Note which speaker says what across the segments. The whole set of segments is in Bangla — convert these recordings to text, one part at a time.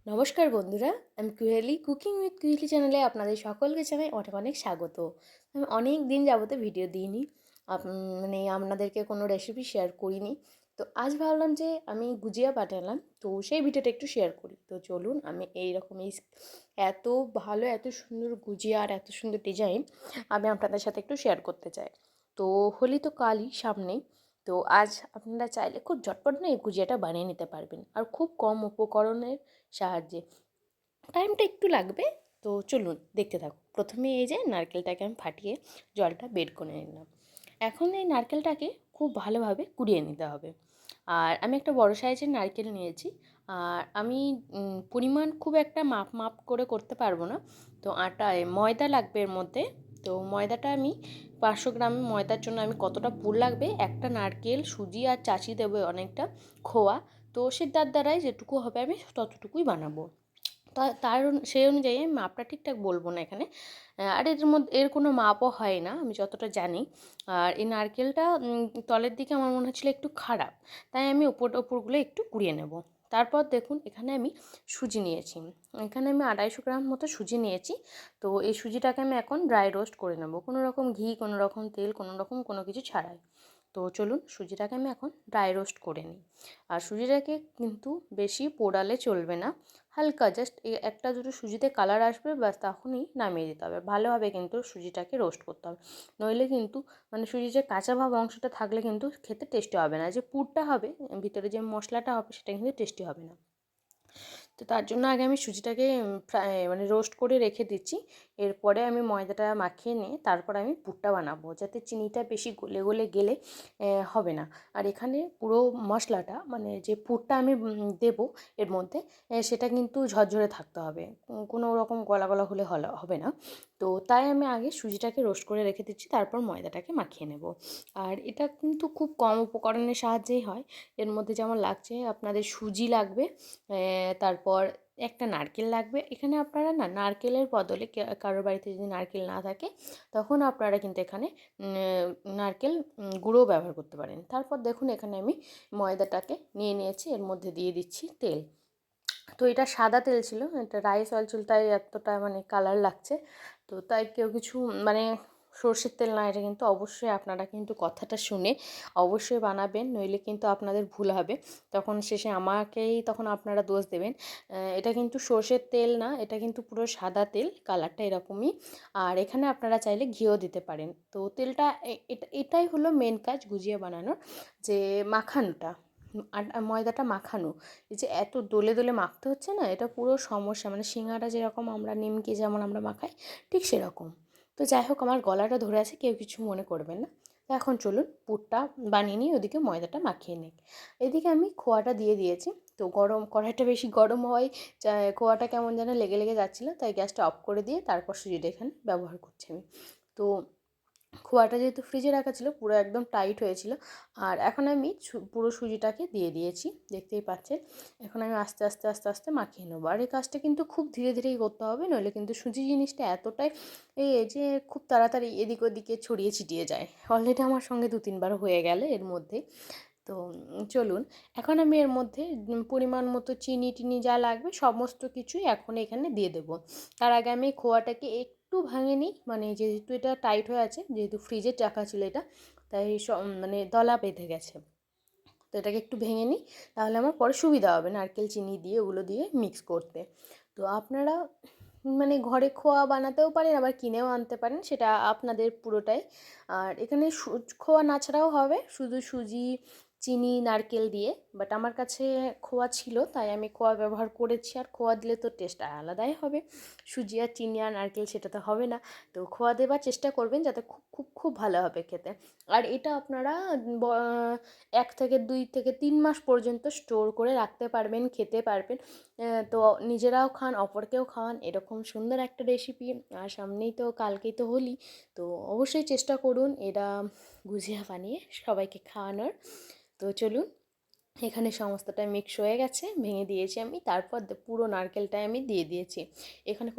Speaker 1: নমস্কার বন্ধুরা, আমি কুহেলি কুকিং উইথ কুহেলি চ্যানেলে আপনাদের সকলকে জানাই অনেক অনেক স্বাগত। আমি অনেক দিন যাবতে ভিডিও দিইনি, মানে আপনাদেরকে কোনো রেসিপি শেয়ার করিনি। তো আজ ভাবলাম যে আমি গুজিয়া পাঠালাম, তো সেই ভিডিওটা একটু শেয়ার করি। তো চলুন, আমি এইরকম এত ভালো এত সুন্দর গুজিয়া আর এত সুন্দর ডিজাইন আমি আপনাদের সাথে একটু শেয়ার করতে চাই। তো হোলি তো কালই সামনেই, তো আজ আপনারা চাইলে খুব ঝটপট না এই গুজিয়াটা বানিয়ে নিতে পারবেন আর খুব কম উপকরণের সাহায্যে। টাইমটা একটু লাগবে, তো চলুন দেখতে থাকুন। প্রথমে এই যে নারকেলটাকে আমি ফাটিয়ে জলটা বের করে নিলাম। এখন এই নারকেলটাকে খুব ভালোভাবে কুড়িয়ে নিতে হবে। আর আমি একটা বড় সাইজের নারকেল নিয়েছি। আর আমি পরিমাণ খুব একটা মাপ করে করতে পারবো না, তো আটায় ময়দা লাগবে এর মধ্যে। তো ময়দাটা আমি 500 গ্রাম ময়দার জন্য আমি কতটা পুর লাগবে, একটা নারকেল, সুজি আর চাচি দেবে অনেকটা খোয়া। তো সেটার দ্বারাই যেটুকু হবে আমি ততটুকুই বানাবো। সেই অনুযায়ী আমি মাপটা ঠিকঠাক বলবো না এখানে। আর এর কোনো মাপও হয় না আমি যতটা জানি। আর এই নারকেলটা তলের দিকে আমার মনে হচ্ছিলো একটু খারাপ, তাই আমি ওপরগুলো একটু কুড়িয়ে নেব। তারপর দেখুন, এখানে আমি সুজি নিয়েছি। এখানে আমি 250 গ্রাম মতো সুজি নিয়েছি। তো এই সুজিটাকে আমি এখন ড্রাই রোস্ট করে নেব, কোনো রকম ঘি, কোনো রকম তেল, কোনো রকম কোনো কিছু ছাড়াই। তো চলুন সুজিটাকে আমি এখন ড্রাই রোস্ট করে নিই। আর সুজিটাকে কিন্তু বেশি পোড়ালে চলবে না, হালকা জাস্ট একটা দুটো সুজিতে কালার আসবে, ব্যাস তখনই নামিয়ে দিতে হবে। ভালোভাবে কিন্তু সুজিটাকে রোস্ট করতে হবে, নইলে কিন্তু মানে সুজির যে কাঁচা ভাব অংশটা থাকলে কিন্তু খেতে টেস্টি হবে না। যে পুরটা হবে ভিতরে, যে মশলাটা হবে, সেটা কিন্তু টেস্টি হবে না। তো তার জন্য আগে আমি সুজিটাকে মানে রোস্ট করে রেখে দিচ্ছি। এরপরে আমি ময়দাটা মাখিয়ে নিয়ে তারপর আমি পুরটা বানাবো, যাতে চিনিটা বেশি গলে গলে গেলে হবে না। আর এখানে পুরো মশলাটা মানে যে পুরটা আমি দেবো এর মধ্যে, সেটা কিন্তু ঝরঝরে থাকতে হবে, কোনো রকম গলা গলা হলে হবে না। তো তাই আমি আগে সুজিটাকে রোস্ট করে রেখে দিচ্ছি, তারপর ময়দাটাকে মাখিয়ে নেব। আর এটা কিন্তু খুব কম উপকরণের সাহায্যেই হয়। এর মধ্যে যেমন লাগছে আপনাদের সুজি লাগবে, তারপর একটা নারকেল লাগবে। এখানে আপনারা না নারকেলের বদলে কারোর বাড়িতে যদি নারকেল না থাকে, তখন আপনারা কিন্তু এখানে নারকেল গুঁড়ো ব্যবহার করতে পারেন। তারপর দেখুন, এখানে আমি ময়দাটাকে নিয়ে নিয়েছি, এর মধ্যে দিয়ে দিচ্ছি তেল। তো এটা সাদা তেল ছিল, এটা রাইস অয়েল ছিল, তাই এতটা মানে কালার লাগছে। তো তাই কেউ কিছু মানে সর্ষের তেল না, এটা কিন্তু অবশ্যই আপনারা কিন্তু কথাটা শুনে অবশ্যই বানাবেন, নইলে কিন্তু আপনাদের ভুল হবে। তখন শেষে তখন আপনারা দোষ দেবেন। এটা কিন্তু সর্ষের তেল না, এটা কিন্তু পুরো সাদা তেল, কালারটা এরকমই। আর এখানে আপনারা চাইলে ঘিও দিতে পারেন। তো তেলটা এটাই হলো মেন কাজ গুজিয়া বানানোর, যে মাখানোটা, ময়দাটা মাখানো। এই যে এত দোলে দোলে মাখতে হচ্ছে না, এটা পুরো সমস্যা। মানে সিঙ্গারা যেরকম আমরা নিমকি যেমন আমরা মাখাই, ঠিক সেরকম। তো যাই হোক, আমার গলাটা ধরে আছে, কেউ কিছু মনে করবেন না। তো এখন চলুন পুরটা বানিয়ে নিই, ওদিকে ময়দাটা মাখিয়ে নিই। এদিকে আমি খোয়াটা দিয়ে দিয়েছি। তো কড়াইটা বেশি গরম হওয়ায় খোয়াটা কেমন যেন লেগে লেগে যাচ্ছিলো, তাই গ্যাসটা অফ করে দিয়ে তারপর সুজিটা এখানে ব্যবহার করছি আমি। তো খোয়াটা যেহেতু ফ্রিজে রাখা ছিল, পুরো একদম টাইট হয়েছিল। আর এখন আমি পুরো সুজিটাকে দিয়ে দিয়েছি, দেখতেই পাচ্ছেন। এখন আমি আস্তে আস্তে আস্তে আস্তে মাখিয়ে নেবো। আর এই কাজটা কিন্তু খুব ধীরে ধীরেই করতে হবে, নইলে কিন্তু সুজি জিনিসটা এতটাই যে খুব তাড়াতাড়ি এদিক ওদিকে ছড়িয়ে ছিটিয়ে যায়। অলরেডি আমার সঙ্গে 2-3 বার হয়ে গেল এর মধ্যে। তো চলুন, এখন আমি এর মধ্যে পরিমাণ মতো চিনি টিনি যা লাগবে সমস্ত কিছুই এখন এখানে দিয়ে দেবো। তার আগে আমি খোয়াটাকে একটু ভাঙে নিই, মানে যেহেতু এটা টাইট হয়ে আছে, যেহেতু ফ্রিজে রাখা ছিল এটা, তাই মানে দলা বেঁধে গেছে। তো এটাকে একটু ভেঙে নিই, তাহলে আমার পরে সুবিধা হবে নারকেল চিনি দিয়ে ওগুলো দিয়ে মিক্স করতে। তো আপনারা মানে ঘরে খোয়া বানাতেও পারেন, আবার কিনেও আনতে পারেন, সেটা আপনাদের পুরোটাই। আর এখানে খোয়া না ছাড়াও হবে, শুধু সুজি, চিনি, নারকেল দিয়ে। বাট আমার কাছে খোয়া ছিল, তাই আমি খোয়া ব্যবহার করেছি। আর খোয়া দিলে তো টেস্ট আলাদাই হবে, সুজি আর চিনি আর নারকেল সেটা তো হবে না। তো খোয়া দেবার চেষ্টা করবেন, যাতে খুব খুব খুব ভালো হবে খেতে। আর এটা আপনারা 1 থেকে 2 থেকে 3 মাস পর্যন্ত স্টোর করে রাখতে পারবেন, খেতে পারবেন। তো নিজেরাও খান, অপরকেও খাওয়ান, এরকম সুন্দর একটা রেসিপি। আর সামনেই তো, কালকেই তো হোলি, তো অবশ্যই চেষ্টা করুন এটা গুজিয়া বানিয়ে সবাইকে খাওয়ানোর। তো চলুন, এখানে সমস্তটা মিক্স হয়ে গেছে, ভেঙে দিয়েছি আমি। তারপর পুরো নারকেলটাই আমি দিয়ে দিয়েছি। এখানে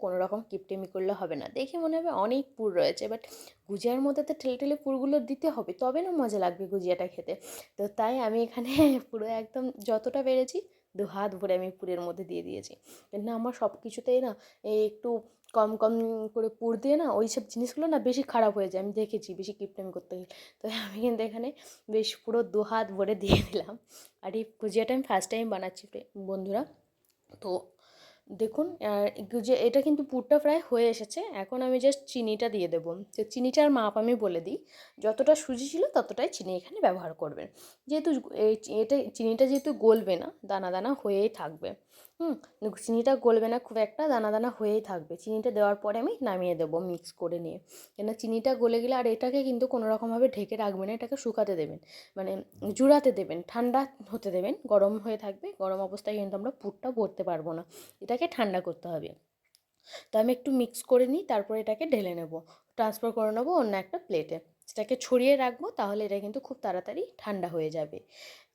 Speaker 1: কোনো রকম কিপটেমি করলে হবে না, দেখে মনে হবে অনেক পুর রয়েছে, বাট গুজিয়ার মধ্যে তো ঠেলে ঠেলে পুরগুলো দিতে হবে, তবে না মজা লাগবে গুজিয়াটা খেতে। তো তাই আমি এখানে পুরো একদম যতটা পেরেছি হাত ভরে আমি পুরের মধ্যে দিয়ে দিয়েছি। কিন্তু আমার সব কিছুতেই না এই একটু কম কম করে পুর দিয়ে না ওই সব জিনিসগুলো না বেশি খারাপ হয়ে যায়, আমি দেখেছি বেশি কিপটেমি করতে গেলে। তো আমি কিন্তু এখানে বেশ পুরো হাত ভরে দিয়ে দিলাম। আর এই গুজিয়াটা আমি ফার্স্ট টাইম বানাচ্ছি বন্ধুরা। তো দেখুন যে এটা কিন্তু পুরটা প্রায় হয়ে এসেছে, এখন আমি জাস্ট চিনিটা দিয়ে দেবো। তো চিনিটার মাপ আমি বলে দিই, যতটা সুজি ছিল ততটাই চিনি এখানে ব্যবহার করবেন। যেহেতু এটা চিনিটা যেহেতু গলবে না, দানা দানা হয়েই থাকবে। চিনিটা গলবে না খুব একটা, দানা দানা হয়েই থাকবে। চিনিটা দেওয়ার পরে আমি নামিয়ে দেবো মিক্স করে নিয়ে, কেন চিনিটা গলে গেলে। আর এটাকে কিন্তু কোনো রকমভাবে ঢেকে রাখবেন না, এটাকে শুকাতে দেবেন, মানে জুড়াতে দেবেন, ঠান্ডা হতে দেবেন। গরম হয়ে থাকবে, গরম অবস্থায় কিন্তু আমরা পুরটা ভরতে পারবো না, এটাকে ঠান্ডা করতে হবে। তো আমি একটু মিক্স করে নিই, তারপর এটাকে ঢেলে নেব, ট্রান্সফার করে নেবো অন্য একটা প্লেটে, সেটাকে ছড়িয়ে রাখবো, তাহলে এটা কিন্তু খুব তাড়াতাড়ি ঠান্ডা হয়ে যাবে।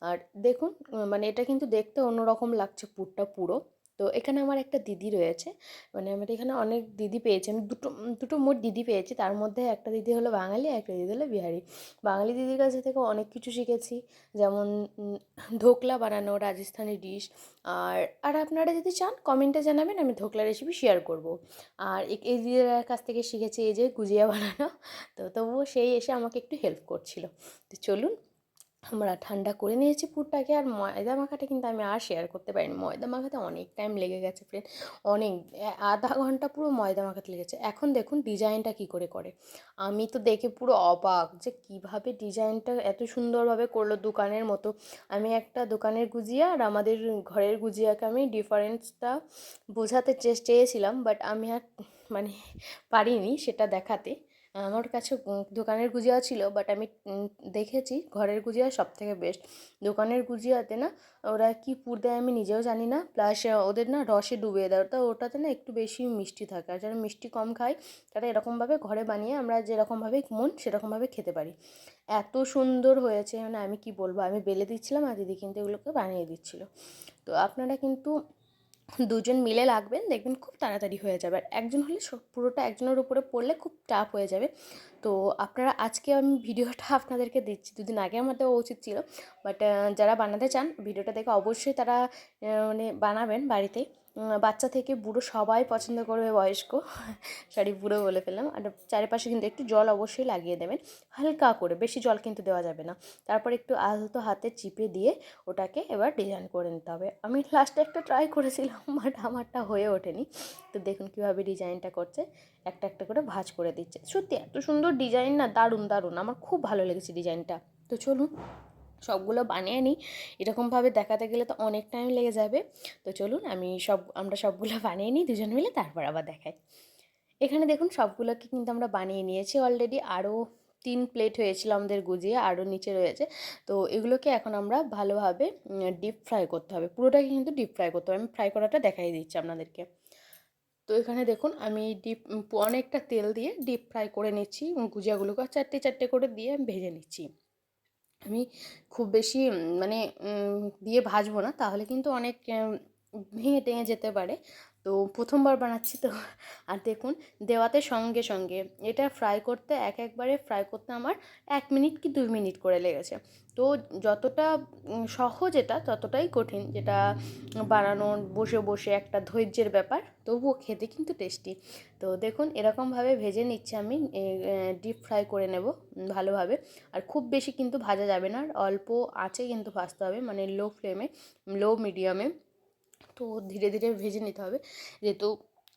Speaker 1: আর দেখুন মানে এটা কিন্তু দেখতে অন্যরকম লাগছে পুরটা পুরো। তো এখানে আমার একটা দিদি রয়েছে, মানে আমার এখানে অনেক দিদি পেয়েছি আমি, দুটো দুটো মোট দিদি পেয়েছি। তার মধ্যে একটা দিদি হলো বাঙালি, একটা দিদি হলো বিহারি। বাঙালি দিদির কাছে থেকে অনেক কিছু শিখেছি, যেমন ধোকলা বানানো, রাজস্থানি ডিশ। আর আর আপনারা যদি চান কমেন্টে জানাবেন, আমি ধোকলা রেসিপি শেয়ার করব। আর এই দিদির কাছ থেকে শিখেছি এই যে গুজিয়া বানানো। তো তবুও সেই এসে আমাকে একটু হেল্প করছিল। তো চলুন, আমরা ঠান্ডা করে নিয়েছি পুরটাকে। আর ময়দা মাখাটা কিন্তু আমি আর শেয়ার করতে পারিনি, ময়দা মাখাতে অনেক টাইম লেগে গেছে ফ্রেন্ড, অনেক আধা ঘন্টা পুরো ময়দা মাখাতে লেগেছে। এখন দেখুন ডিজাইনটা কী করে করে, আমি তো দেখে পুরো অবাক যে কীভাবে ডিজাইনটা এত সুন্দরভাবে করলো, দোকানের মতো। আমি একটা দোকানের গুজিয়া আর আমাদের ঘরের গুজিয়াকে আমি ডিফারেন্সটা বোঝাতে চেয়েছিলাম, বাট আমি আর মানে পারিনি সেটা দেখাতে। আমার কাছে দোকানের গুজিয়া ছিল, বাট আমি দেখেছি ঘরের গুজিয়া সব থেকে বেস্ট। দোকানের গুজিয়াতে না ওরা কী পুর দেয় আমি নিজেও জানি না, প্লাস ওদের না রসে ডুবিয়ে দেয়, তো ওটাতে না একটু বেশি মিষ্টি থাকে। আর যারা মিষ্টি কম খায় তারা এরকমভাবে ঘরে বানিয়ে আমরা যেরকমভাবে মন সেরকমভাবে খেতে পারি। এত সুন্দর হয়েছে, মানে আমি কি বলবো, আমি বেলে দিচ্ছিলাম আর দিদি কিন্তু এগুলোকে বানিয়ে দিচ্ছিল। তো আপনারা কিন্তু দুজন মিলে লাগবেন, দেখবেন খুব তাড়াতাড়ি হয়ে যাবে। আর একজন হলে পুরোটা একজনের উপরে পড়লে খুব টাফ হয়ে যাবে। তো আপনারা আজকে আমি ভিডিওটা আপনাদেরকে দিচ্ছি, দুদিন আগে আমার দেওয়া উচিত ছিল, বাট যারা বানাতে চান ভিডিওটা দেখে অবশ্যই তারা মানে বানাবেন বাড়িতে। বাচ্চা থেকে বুড়ো সবাই পছন্দ করবে, বয়স্ক সরি বুড়ো বলে ফেললাম। আর চারিপাশে কিন্তু একটু জল অবশ্যই লাগিয়ে দেবেন, হালকা করে, বেশি জল কিন্তু দেওয়া যাবে না। তারপর একটু আলতো হাতে চিপে দিয়ে ওটাকে এবার ডিজাইন করে নিতে হবে। আমি লাস্টে একটা ট্রাই করেছিলাম, বাট আমারটা হয়ে ওঠেনি। তো দেখুন কীভাবে ডিজাইনটা করছে, একটা একটা করে ভাঁজ করে দিচ্ছে। সত্যি এত সুন্দর ডিজাইন না, দারুণ দারুণ, আমার খুব ভালো লেগেছে ডিজাইনটা। তো চলুন সবগুলো বানিয়ে নিই, এরকমভাবে দেখাতে গেলে তো অনেক টাইম লেগে যাবে। তো চলুন আমরা সবগুলো বানিয়ে নিই দুজন মিলে, তারপর আবার দেখাই। এখানে দেখুন সবগুলোকে কিন্তু আমরা বানিয়ে নিয়েছি অলরেডি, আরও 3 প্লেট হয়েছিল আমাদের গুজিয়ে, আরও নিচে রয়েছে। তো এগুলোকে এখন আমরা ভালোভাবে ডিপ ফ্রাই করতে হবে, পুরোটাকে কিন্তু ডিপ ফ্রাই করতে হবে। আমি ফ্রাই করাটা দেখাই দিচ্ছি আপনাদেরকে। তো এখানে দেখুন আমি অনেকটা তেল দিয়ে ডিপ ফ্রাই করে নিচ্ছি গুজিয়াগুলোকে, চারটে চারটে করে দিয়ে আমি ভেজে নিচ্ছি। আমি খুব বেশি মানে দিয়ে ভাজবো না, তাহলে কিন্তু অনেক ভেঙে টেঙে যেতে পারে। তো প্রথমবার বানাচ্ছি তো। আর দেখুন দেওয়াতে সঙ্গে সঙ্গে এটা ফ্রাই করতে একবারে ফ্রাই করতে আমার 1 মিনিট কি 2 মিনিট করে লেগেছে। তো যতটা সহজ এটা ততটাই কঠিন, যেটা বানানো বসে বসে একটা ধৈর্যের ব্যাপার, তবুও খেতে কিন্তু টেস্টি। তো দেখুন এরকমভাবে ভেজে নিচ্ছি আমি, ডিপ ফ্রাই করে নেব ভালোভাবে। আর খুব বেশি কিন্তু ভাজা যাবে না, অল্প আঁচে কিন্তু ভাজতে হবে, মানে লো ফ্লেমে, লো মিডিয়ামে। তো ধীরে ধীরে ভেজে নিতে হবে, যেহেতু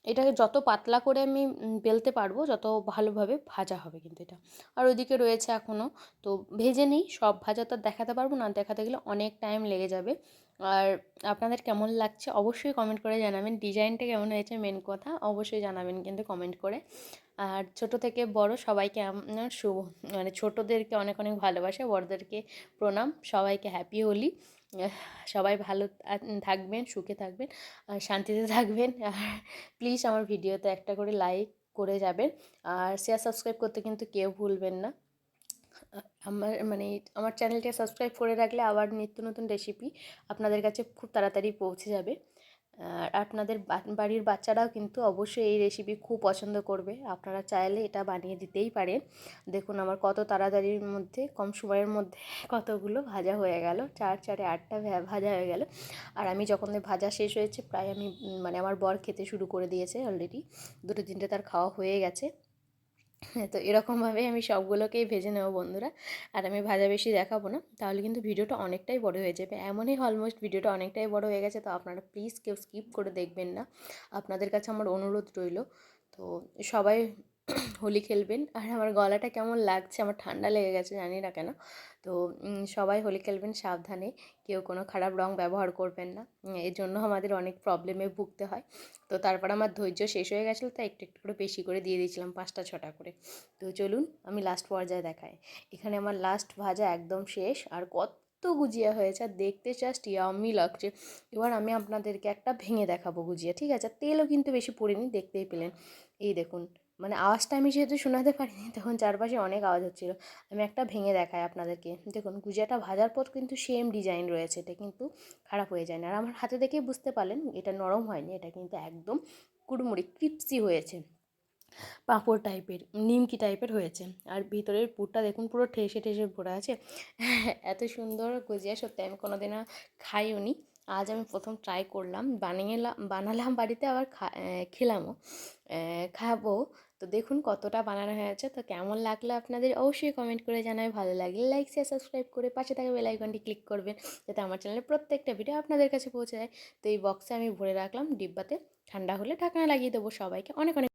Speaker 1: এটাকে যত পাতলা করে আমি বেলতে পারবো যত ভালোভাবে ভাজা হবে কিন্তু এটা। আর ওইদিকে রয়েছে এখনও, তো ভেজে নিই। সব ভাজা তো দেখাতে পারবো না, দেখাতে গেলে অনেক টাইম লেগে যাবে। আর আপনাদের কেমন লাগছে অবশ্যই কমেন্ট করে জানাবেন, ডিজাইনটা কেমন হয়েছে মেন কথা অবশ্যই জানাবেন কিন্তু কমেন্ট করে। আর ছোট থেকে বড় সবাইকে আমার মানে ছোটদেরকে অনেক অনেক ভালোবাসা, বড়দেরকে প্রণাম, সবাইকে হ্যাপি হোলি। সবাই ভালো থাকবেন, সুখে থাকবেন, আর শান্তিতে থাকবেন। আর প্লিজ আমার ভিডিওতে একটা করে লাইক করে যাবেন, আর শেয়ার সাবস্ক্রাইব করতে কিন্তু কেউ ভুলবেন না। আমার চ্যানেলটা সাবস্ক্রাইব করে রাখলে আবার নিত্য নতুন রেসিপি আপনাদের কাছে খুব তাড়াতাড়ি পৌঁছে যাবে। আর আপনাদের বাড়ির বাচ্চারাও কিন্তু অবশ্যই এই রেসিপি খুব পছন্দ করবে। আপনারা চাইলে এটা বানিয়ে দিতেই পারেন। দেখুন আমার কত তাড়াতাড়ির মধ্যে, কম সময়ের মধ্যে কতগুলো ভাজা হয়ে গেল, 4 4 8টা ভাজা হয়ে গেল। আর আমি যখন ভাজা শেষ হয়েছে প্রায় আমি মানে আমার বর খেতে শুরু করে দিয়েছে অলরেডি, 2 3টে তার খাওয়া হয়ে গেছে। তো এরকমভাবেই আমি সবগুলোকেই ভেজে নেব বন্ধুরা। আর আমি ভাজা বেশি দেখাবো না, তাহলে কিন্তু ভিডিওটা অনেকটাই বড় হয়ে যাবে। এমনই অলমোস্ট ভিডিওটা অনেকটাই বড় হয়ে গেছে, তো আপনারা প্লিজ কেউ স্কিপ করে দেখবেন না, আপনাদের কাছে আমার অনুরোধ রইল। তো সবাই হোলি খেলবেন। আর আমার গলাটা কেমন লাগছে, আমার ঠান্ডা লেগে গেছে জানি না কেন। তো সবাই হোলি খেলবেন সাবধানে, কেউ কোনো খারাপ রং ব্যবহার করবেন না, এর জন্য আমাদের অনেক প্রবলেমে ভুগতে হয়। তো তারপর আমার ধৈর্য শেষ হয়ে গেছিলো, তাই একটু একটু করে বেশি করে দিয়ে দিয়েছিলাম, 5টা 6টা করে। তো চলুন আমি লাস্ট পর্যায়ে দেখাই। এখানে আমার লাস্ট ভাজা একদম শেষ, আর কত গুজিয়া হয়েছে, আর দেখতে জাস্ট ইয়াম্মি লাগছে। এবার আমি আপনাদেরকে একটা ভেঙে দেখাবো গুজিয়া, ঠিক আছে? তেলও কিন্তু বেশি পড়েনি, দেখতেই পেলেন। এই দেখুন, মানে আওয়াজটা আমি যেহেতু শোনাতে পারিনি, তখন চারপাশে অনেক আওয়াজ হচ্ছিলো। আমি একটা ভেঙে দেখাই আপনাদেরকে। দেখুন গুজিয়াটা ভাজার পর কিন্তু সেম ডিজাইন রয়েছে, এটা কিন্তু খারাপ হয়ে যায় না। আর আমার হাতে দেখেই বুঝতে পারলেন এটা নরম হয়নি, এটা কিন্তু একদম কুড়মুড়ি ক্রিপসি হয়েছে, পাঁপড় টাইপের, নিমকি টাইপের হয়েছে। আর ভিতরের পুরটা দেখুন পুরো ঠেসে ঠেসে ভরা আছে। এত সুন্দর গুজিয়া সত্যি আমি কোনোদিনও খাইওনি, আজ আমি প্রথম ট্রাই করলাম, বানালাম বাড়িতে, আবার খেলামও, খাবো। তো দেখুন কতটা বানানো হয়েছে। তো কেমন লাগলো আপনাদের অবশ্যই কমেন্ট করে জানাবে, ভালো লাগলে লাইক শেয়ার সাবস্ক্রাইব করে পাশে থাকা বেল আইকনটি ক্লিক করবেন, যাতে আমার চ্যানেলের প্রত্যেকটা ভিডিও আপনাদের কাছে পৌঁছে যায়। তো এই বক্সে আমি ভরে রাখলাম ডিব্বাতে, ঠান্ডা হলে ঢাকনা লাগিয়ে দেবো। সবাইকে অনেক অনেক